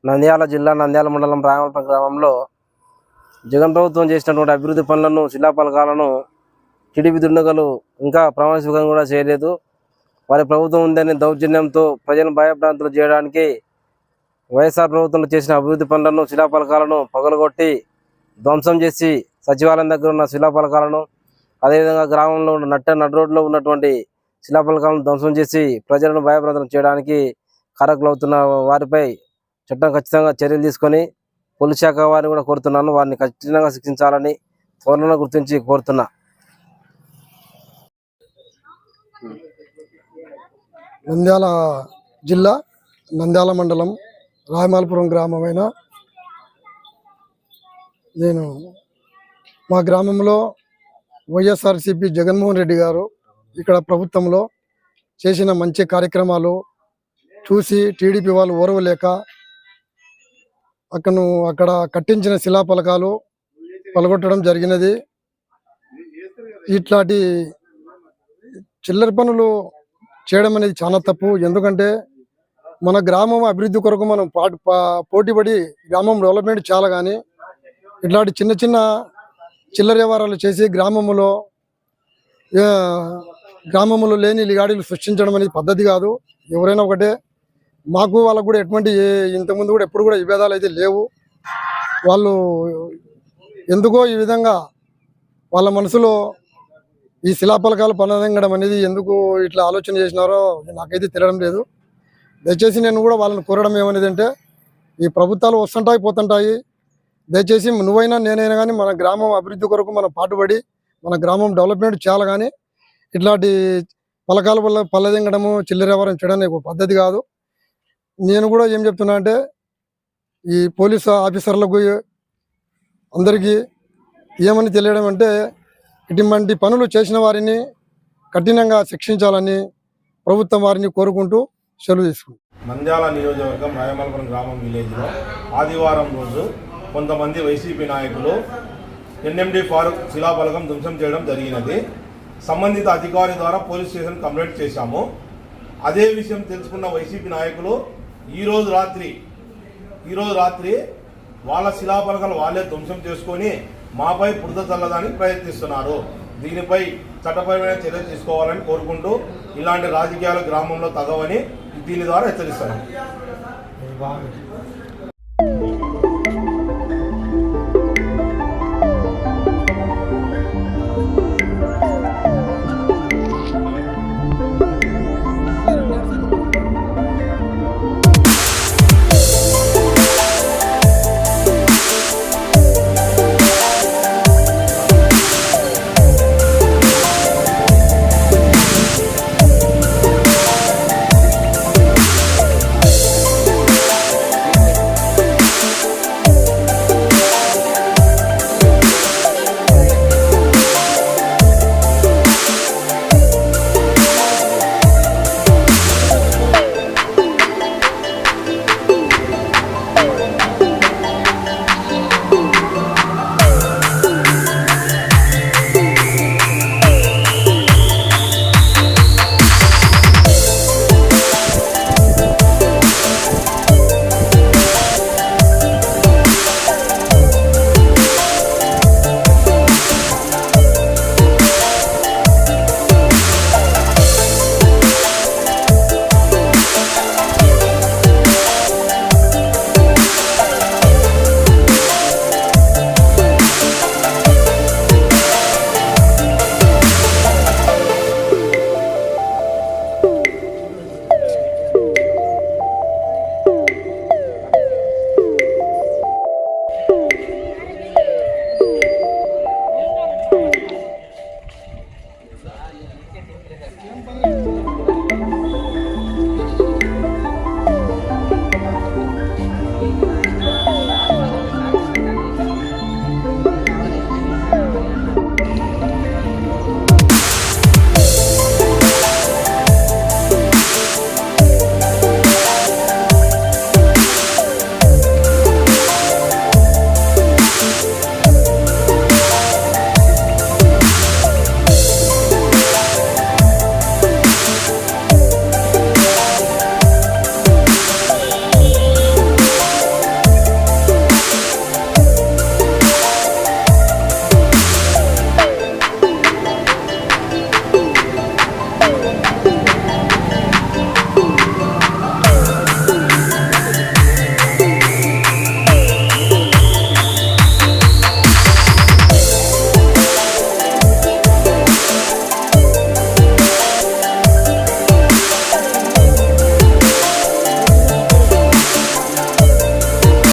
నంద్యాల జిల్లా నంద్యాల మండలం రాయమల్పల్లి గ్రామంలో జగన్ ప్రభుత్వం చేసినటువంటి అభివృద్ధి పనులను శిలాఫలకాలను టీడీపీ దుండగులు ఇంకా ప్రమాణస్వీకారం కూడా చేయలేదు. వారి ప్రభుత్వం ఉందని దౌర్జన్యంతో ప్రజలను భయభ్రాంతులు చేయడానికి వైఎస్ఆర్ ప్రభుత్వంలో చేసిన అభివృద్ధి పనులను శిలాఫలకాలను పగలగొట్టి ధ్వంసం చేసి సచివాలయం దగ్గర ఉన్న శిలాఫలకాలను అదేవిధంగా గ్రామంలో ఉన్న నడు రోడ్లో ఉన్నటువంటి శిలాఫలకాలను ధ్వంసం చేసి ప్రజలను భయభ్రాంతులు చేయడానికి కారకులవుతున్న వారిపై చట్టం ఖచ్చితంగా చర్యలు తీసుకొని పోలీస్ శాఖ వారిని కూడా కోరుతున్నాను. వారిని ఖచ్చితంగా శిక్షించాలని త్వరలో గుర్తించి కోరుతున్నా. నంద్యాల జిల్లా నంద్యాల మండలం రాయమాలపురం గ్రామమైన నేను మా గ్రామంలో వైఎస్ఆర్సీపీ జగన్మోహన్ రెడ్డి గారు ఇక్కడ ప్రభుత్వంలో చేసిన మంచి కార్యక్రమాలు చూసి టీడీపీ వాళ్ళు ఓర్వలేక అక్కడ కట్టించిన శిలాఫలకాలు పలగొట్టడం జరిగినది. ఇట్లాంటి చిల్లర పనులు చేయడం అనేది చాలా తప్పు. ఎందుకంటే మన గ్రామం అభివృద్ధి కొరకు మనం పోటీపడి గ్రామం డెవలప్మెంట్ చాలా, కానీ ఇట్లాంటి చిన్న చిన్న చిల్లర వ్యవహారాలు చేసి గ్రామంలో లేని లిగాడీలు సృష్టించడం అనేది పద్ధతి కాదు. ఎవరైనా ఒకటే, మాకు వాళ్ళకు కూడా ఎటువంటి ఇంతకుముందు కూడా ఎప్పుడు కూడా విభేదాలు అయితే లేవు. వాళ్ళు ఎందుకో ఈ విధంగా వాళ్ళ మనసులో ఈ శిలాఫలకాలు పనదం అనేది ఎందుకు ఇట్లా ఆలోచన చేసినారో నాకైతే తెలియడం లేదు. దయచేసి నేను కూడా వాళ్ళని కోరడం ఏమనేది అంటే, ఈ ప్రభుత్వాలు వస్తుంటాయి పోతుంటాయి, దయచేసి నువ్వైనా నేనైనా కానీ మన గ్రామం అభివృద్ధి కొరకు మనం పాటుపడి మన గ్రామం డెవలప్మెంట్ చేయాలి. కానీ ఇట్లాంటి పలకాల వల్ల పల్లదింగడము చిల్లర వ్యవహారం చేయడానికి ఒక పద్ధతి కాదు. నేను కూడా ఏం చెప్తున్నా అంటే, ఈ పోలీసు ఆఫీసర్లకు అందరికీ ఏమని తెలియడం అంటే, ఇటువంటి పనులు చేసిన వారిని కఠినంగా శిక్షించాలని ప్రభుత్వం వారిని కోరుకుంటూ సెలవు తీసుకుంటాం. నంద్యాల నియోజకవర్గం రాయమల్పురం గ్రామం విలేజ్లో ఆదివారం రోజు కొంతమంది వైసీపీ నాయకులు ఎన్ఎండి ఫారూక్ శిలాఫలకం ధ్వంసం చేయడం జరిగినది. సంబంధిత అధికారి ద్వారా పోలీస్ స్టేషన్ కంప్లైంట్ చేశాము. అదే విషయం తెలుసుకున్న వైసీపీ నాయకులు ఈరోజు రాత్రి వాళ్ళ శిలాఫలకాలు వాళ్ళే ధ్వంసం చేసుకొని మాపై బురద చల్లడానికి ప్రయత్నిస్తున్నారు. దీనిపై చట్టపరమైన చర్యలు తీసుకోవాలని కోరుకుంటూ ఇలాంటి రాజకీయాలు గ్రామంలో తగవని దీని ద్వారా హెచ్చరిస్తున్నాం.